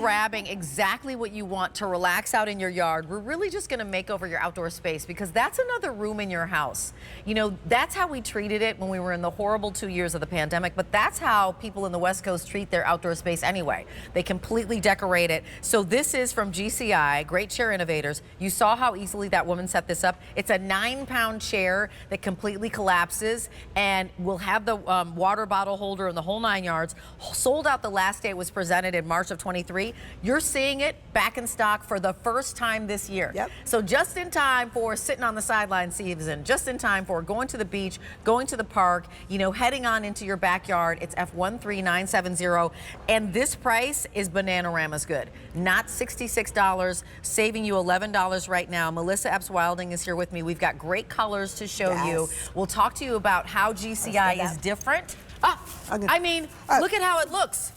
grabbing exactly what you want to relax out in your yard. We're really just gonna make over your outdoor space because that's another room in your house. You know, that's how we treated it when we were in the horrible 2 years of the pandemic, but that's how people in the West Coast treat their outdoor space anyway. They completely decorate it. So this is from GCI, Great Chair Innovators. You saw how easily that woman set this up. It's a 9-pound chair that completely collapses and will have the water bottle holder and the whole 9 yards. Sold out the last day it was presented in March of 23. You're seeing it back in stock for the first time this year. Yep. So just in time for sitting on the sideline season, just in time for going to the beach, going to the park, you know, heading on into your backyard. It's F13970, and this price is Bananarama's good. Not $66, saving you $11 right now. Melissa Epps-Wilding is here with me. We've got great colors to show you. We'll talk to you about how GCI is different. I mean, look at how it looks.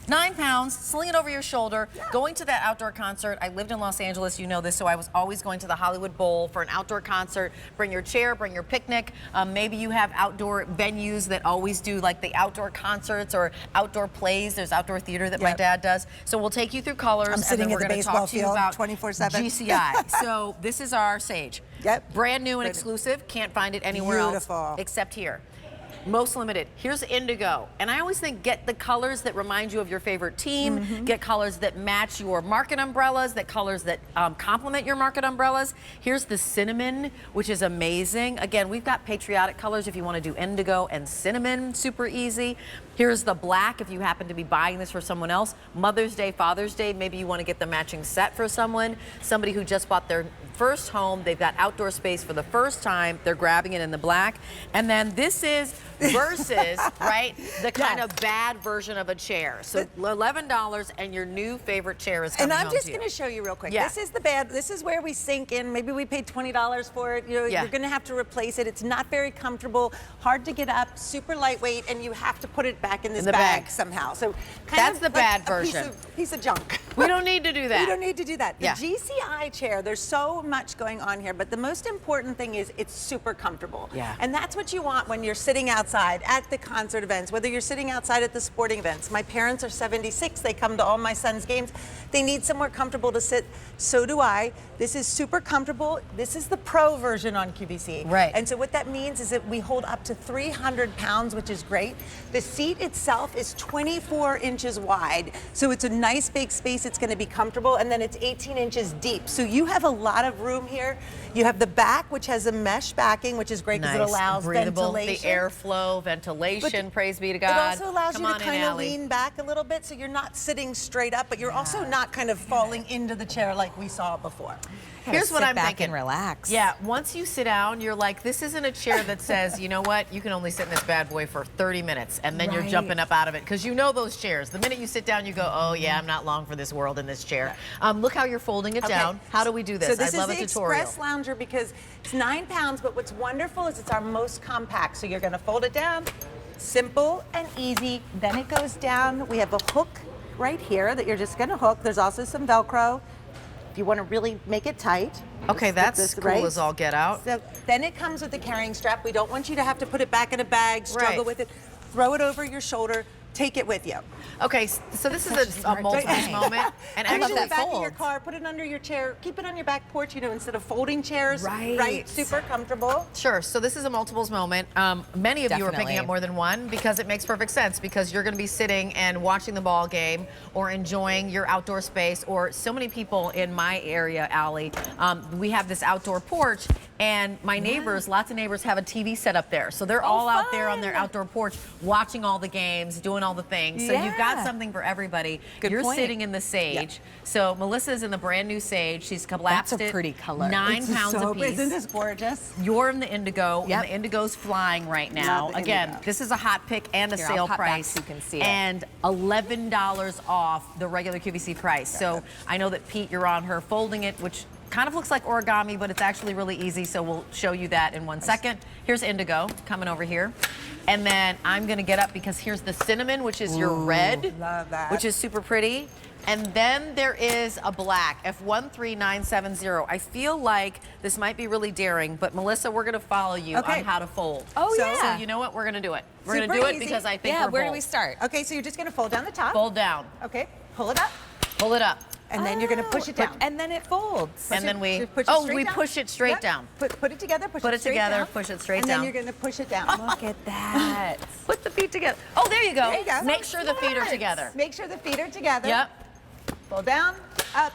9 pounds, sling it over your shoulder, going to that outdoor concert. I lived in Los Angeles, you know this, so I was always going to the Hollywood Bowl for an outdoor concert. Bring your chair, bring your picnic. Maybe you have outdoor venues that always do like the outdoor concerts or outdoor plays. There's outdoor theater that my dad does. So we'll take you through colors. I'm sitting and then at the we're baseball talk to you field about 24/7. GCI. So this is our Sage. Brand new and exclusive. Can't find it anywhere else except here. Most limited. Here's indigo. And I always think get the colors that remind you of your favorite team, get colors that match your market umbrellas, that colors that complement your market umbrellas. Here's the cinnamon, which is amazing. Again, we've got patriotic colors if you want to do indigo and cinnamon, super easy. Here's the black if you happen to be buying this for someone else. Mother's Day, Father's Day, maybe you want to get the matching set for someone. Somebody who just bought their first home, they've got outdoor space for the first time, they're grabbing it in the black. And then this is versus, right, the kind of bad version of a chair. So $11 and your new favorite chair is coming home to you. And I'm just going to show you real quick. This is the bad, this is where we sink in. Maybe we paid $20 for it. You know, you're going to have to replace it. It's not very comfortable, hard to get up, super lightweight, and you have to put it back in this bag somehow. So that's the bad version. Piece of junk. We don't need to do that. We don't need to do that. The GCI chair, there's so much going on here, but the most important thing is it's super comfortable. And that's what you want when you're sitting outside at the concert events, whether you're sitting outside at the sporting events. My parents are 76. They come to all my son's games. They need somewhere comfortable to sit. So do I. This is super comfortable. This is the pro version on QVC. And so what that means is that we hold up to 300 pounds, which is great. The seat itself is 24 inches wide. So it's a nice big space. It's going to be comfortable. And then it's 18 inches deep. So you have a lot of room here. You have the back, which has a mesh backing, which is great because it allows ventilation. The airflow, ventilation, praise be to God. It also allows you to kind of lean back a little bit so you're not sitting straight up, but you're also not kind of falling into the chair like we saw before. Here's what I'm thinking. And relax. Yeah, once you sit down, you're like, this isn't a chair that says, you know what, you can only sit in this bad boy for 30 minutes, and then you're jumping up out of it, because you know those chairs. The minute you sit down, you go, oh yeah, I'm not long for this world in this chair. Look how you're folding it down. How do we do this? So this I love is a the tutorial. Xpress Lounger because it's 9 pounds, but what's wonderful is it's our most compact. So you're going to fold it down, simple and easy. Then it goes down. We have a hook right here that you're just going to hook. There's also some Velcro if you want to really make it tight. Okay, that's cool as all get out. So then it comes with the carrying strap. We don't want you to have to put it back in a bag, struggle with it. Throw it over your shoulder. Take it with you. Okay, so this is a multiple moment. And put it in the back folds. of your car, put it under your chair, keep it on your back porch, you know, instead of folding chairs. Right, super comfortable. Sure, so this is a multiples moment. Many of you are picking up more than one because it makes perfect sense, because you're gonna be sitting and watching the ball game or enjoying your outdoor space, or so many people in my area, Allie, we have this outdoor porch, and my neighbors, lots of neighbors have a TV set up there. So they're all out there on their outdoor porch watching all the games, doing all the things. So you've got something for everybody. You're sitting in the Sage. So Melissa's in the brand new Sage. She's collapsed it. That's a pretty color. 9 pounds a piece. Isn't this gorgeous? You're in the indigo, and the indigo's flying right now. Again, this is a hot pick and a sale price. So you can see it. And $11 off the regular QVC price. So I know that Pete, you're on her folding it, which kind of looks like origami, but it's actually really easy, so we'll show you that in 1 second. Here's indigo coming over here. And then I'm gonna get up because here's the cinnamon, which is your red, which is super pretty. And then there is a black, F13970. I feel like this might be really daring, but Melissa, we're gonna follow you on how to fold. So you know what, we're gonna do it. We're gonna do it because I think we're where do we start? Okay, so you're just gonna fold down the top. Fold down. Okay, pull it up. Pull it up. And then you're going to push it down. And then it folds. And then we push it straight down. Put it together, push Put it it straight together, down. push it straight and down. And then you're going to push it down. Look at that. Put the feet together. Oh, there you go. There you go. Make sure the feet are together. Make sure the feet are together. Yep. Pull down, up,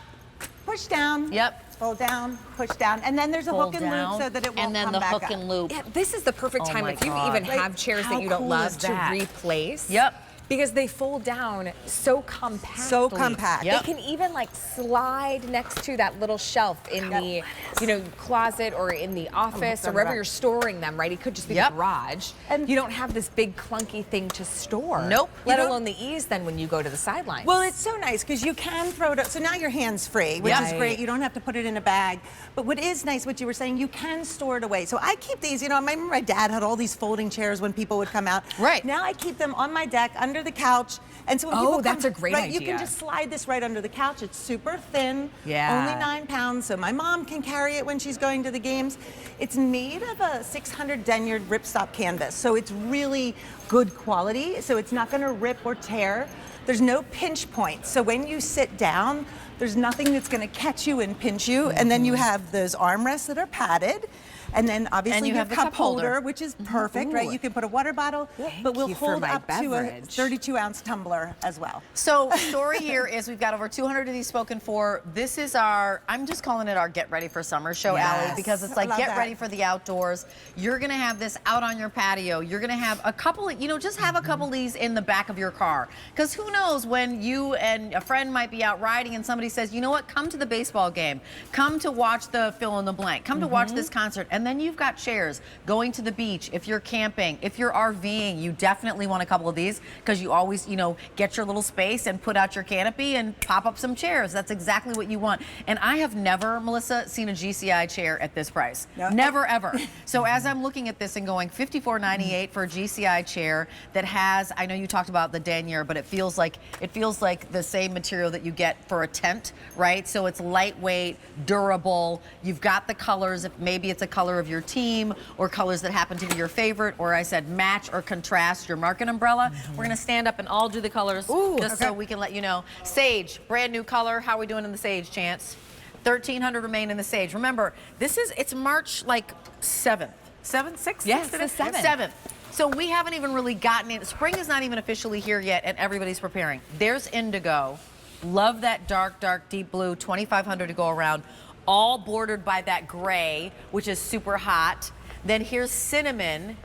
push down. Yep. Pull down, push down, and then there's a hook and loop so that it won't and then come the back hook up. and loop. Yeah, this is the perfect Oh time my if you God. even have chairs how that you don't cool love is to that? replace. Yep. Because they fold down so compactly. So compact. Yep. They can even like slide next to that little shelf in the, you know, closet or in the office or wherever you're storing them, right? It could just be the garage. And you don't have this big clunky thing to store. Nope. Let alone the ease then when you go to the sidelines. Well, it's so nice because you can throw it up. So now your hand's free, which is great. You don't have to put it in a bag. But what is nice, what you were saying, you can store it away. So I keep these, you know, I remember my dad had all these folding chairs when people would come out. Right. Now I keep them on my deck under the couch. And so when people that's come, a great You idea. can just slide this right under the couch. It's super thin, Yeah. only 9 pounds, so my mom can carry it when she's going to the games. It's made of a 600 denier ripstop canvas, so it's really good quality, so it's not gonna rip or tear. There's no pinch point, so when you sit down, there's nothing that's gonna catch you and pinch you, and then you have those armrests that are padded. And then obviously you your have the cup holder, which is perfect, right? Ooh. You can put a water bottle, but we'll you for hold my up to a beverage. 32-ounce tumbler as well. So story here is we've got over 200 of these spoken for. This is our, I'm just calling it our Get Ready for Summer show, Allie, because it's like I love get that. ready for the outdoors. You're gonna have this out on your patio. You're gonna have a couple of, you know, just have a couple of these in the back of your car. Because who knows when you and a friend might be out riding and somebody says, you know what, come to the baseball game. Come to watch the fill in the blank. Come to watch this concert. And then you've got chairs. Going to the beach, if you're camping, if you're RVing, you definitely want a couple of these because you always, you know, get your little space and put out your canopy and pop up some chairs. That's exactly what you want. And I have never, Melissa, seen a GCI chair at this price. No. Never, ever. So as I'm looking at this and going $54.98 for a GCI chair that has, I know you talked about the denier, but it feels like the same material that you get for a tent, right? So it's lightweight, durable. You've got the colors. If maybe it's a color of your team, or colors that happen to be your favorite, or I said match or contrast your market umbrella. We're gonna stand up and all do the colors just so we can let you know. Sage, brand new color. How are we doing in the sage, Chance? 1,300 remain in the sage. Remember, it's March like 7th. 7th, 6th? Yes, Today? the 7th. 7th. So we haven't even really gotten in. Spring is not even officially here yet, and everybody's preparing. There's indigo. Love that dark, dark, deep blue. 2,500 to go around. All bordered by that gray, which is super hot. Then here's cinnamon,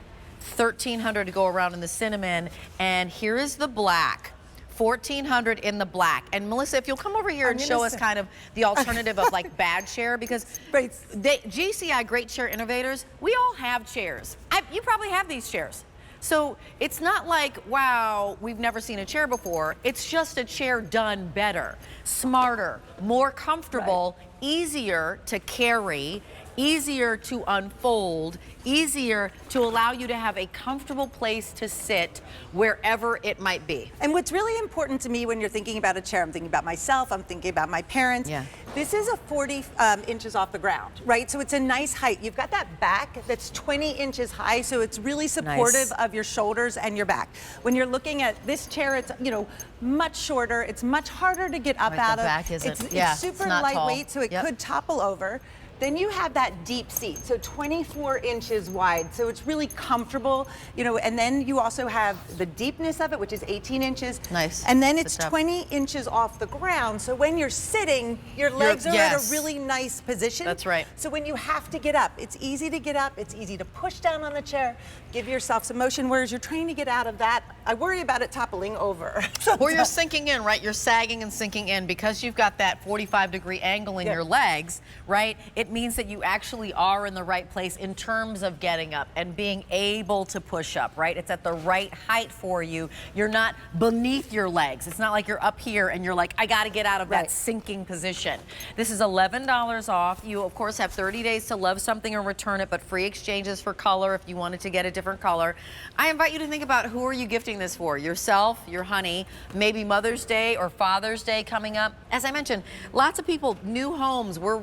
1,300 to go around in the cinnamon. And here is the black, 1,400 in the black. And Melissa, if you'll come over here and show us kind of the alternative of like bad chair, because GCI Great Chair Innovators, we all have chairs. You probably have these chairs. So it's not like, wow, we've never seen a chair before. It's just a chair done better, smarter, more comfortable, easier to carry, easier to unfold, easier to allow you to have a comfortable place to sit wherever it might be. And what's really important to me when you're thinking about a chair, I'm thinking about myself, I'm thinking about my parents. Yeah. This is a 40 inches off the ground, right? So it's a nice height. You've got that back that's 20 inches high, so it's really supportive of your shoulders and your back. When you're looking at this chair, it's, you know, much shorter. It's much harder to get up out of. The back isn't. It's super not lightweight, tall. so it could topple over. Then you have that deep seat, so 24 inches wide, so it's really comfortable, you know, and then you also have the deepness of it, which is 18 inches. Nice. And then it's 20 inches off the ground, so when you're sitting, your legs are at a really nice position. That's right. So when you have to get up, it's easy to get up, it's easy to push down on the chair, give yourself some motion, whereas you're trying to get out of that, I worry about it toppling over. Or you're sinking in, right? You're sagging and sinking in because you've got that 45-degree angle in your legs, right? It means that you actually are in the right place in terms of getting up and being able to push up, right? It's at the right height for you. You're not beneath your legs. It's not like you're up here and you're like, I got to get out of that sinking position. This is $11 off. You, of course, have 30 days to love something or return it, but free exchanges for color if you wanted to get a different color. I invite you to think about who are you gifting this for? Yourself, your honey, maybe Mother's Day or Father's Day coming up. As I mentioned, lots of people, new homes, we're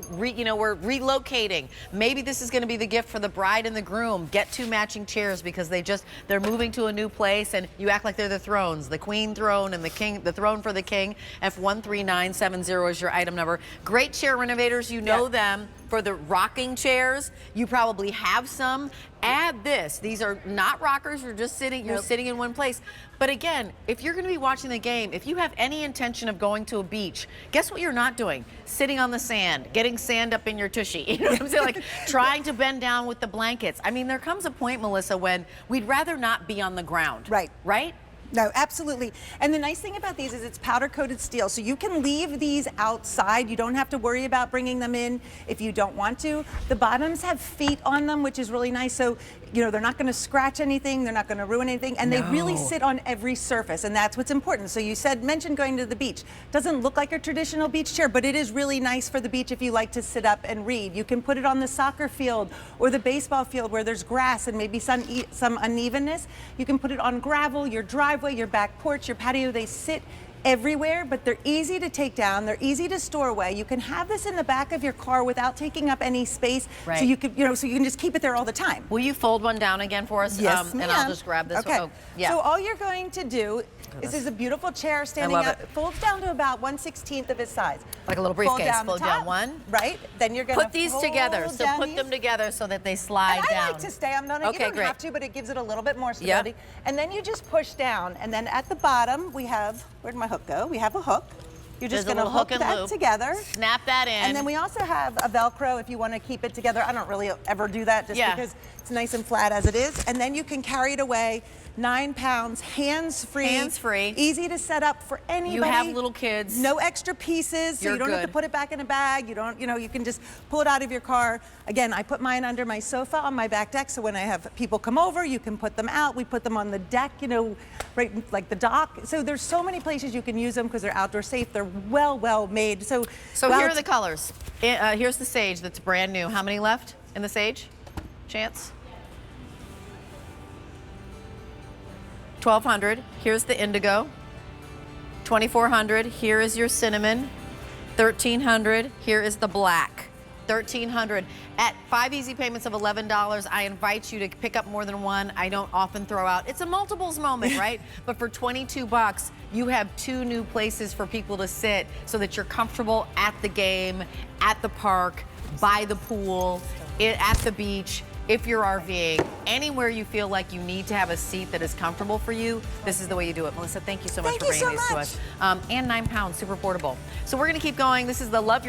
relocating. Maybe this is going to be the gift for the bride and the groom. Get 2 matching chairs because they're moving to a new place and you act like they're the thrones, the queen throne and the throne for the king. F13970 is your item number. Great chair renovators, you know them. For the rocking chairs, you probably have some. Add this. These are not rockers. You're just sitting. You're sitting in one place. But again, if you're going to be watching the game, if you have any intention of going to a beach, guess what you're not doing? Sitting on the sand, getting sand up in your tushy. You know what I'm saying? Like trying to bend down with the blankets. I mean, there comes a point, Melissa, when we'd rather not be on the ground. Right. Right? No, absolutely. And the nice thing about these is it's powder coated steel. So you can leave these outside. You don't have to worry about bringing them in if you don't want to. The bottoms have feet on them, which is really nice. So, you know, they're not going to scratch anything. They're not going to ruin anything. And they really sit on every surface. And that's what's important. So you mentioned going to the beach. Doesn't look like a traditional beach chair, but it is really nice for the beach if you like to sit up and read. You can put it on the soccer field or the baseball field where there's grass and maybe some unevenness. You can put it on gravel, your driveway, your back porch, your patio. They sit everywhere, but they're easy to take down. They're easy to store away. You can have this in the back of your car without taking up any space. Right. So you could, so you can just keep it there all the time. Will you fold one down again for us? Yes, and I'll just grab this. Okay. Oh, yeah. So all you're going to do this is a beautiful chair standing up. It folds down to about 1/16 of its size. Like a little briefcase. Fold down one. Right. Then you're going to put these together. So put them together so that they slide down. I like to stay. I'm not. Okay, you don't have to, but it gives it a little bit more stability. Yep. And then you just push down. And then at the bottom we have. Where'd my hook go? We have a hook. You're just going to hook that together. Snap that in. And then we also have a Velcro if you want to keep it together. I don't really ever do that just because it's nice and flat as it is. And then you can carry it away. 9 pounds, hands-free. Hands-free. Easy to set up for anybody. You have little kids. No extra pieces, so you don't have to put it back in a bag. You don't, you can just pull it out of your car. Again, I put mine under my sofa on my back deck, so when I have people come over, you can put them out. We put them on the deck, right like the dock. So there's so many places you can use them because they're outdoor safe. They're well made. So here are the colors. Here's the sage that's brand new. How many left in the sage? Chance? 1,200. Here's the indigo. 2,400. Here is your cinnamon. 1,300. Here is the black. 1,300. At 5 easy payments of $11, I invite you to pick up more than one. I don't often throw out. It's a multiples moment, right? But for $22, you have 2 new places for people to sit so that you're comfortable at the game, at the park, by the pool, at the beach. If you're RVing, anywhere you feel like you need to have a seat that is comfortable for you, this is the way you do it. Melissa, thank you so much for bringing these to us. And 9 pounds, super portable. So we're going to keep going. This is the Love Your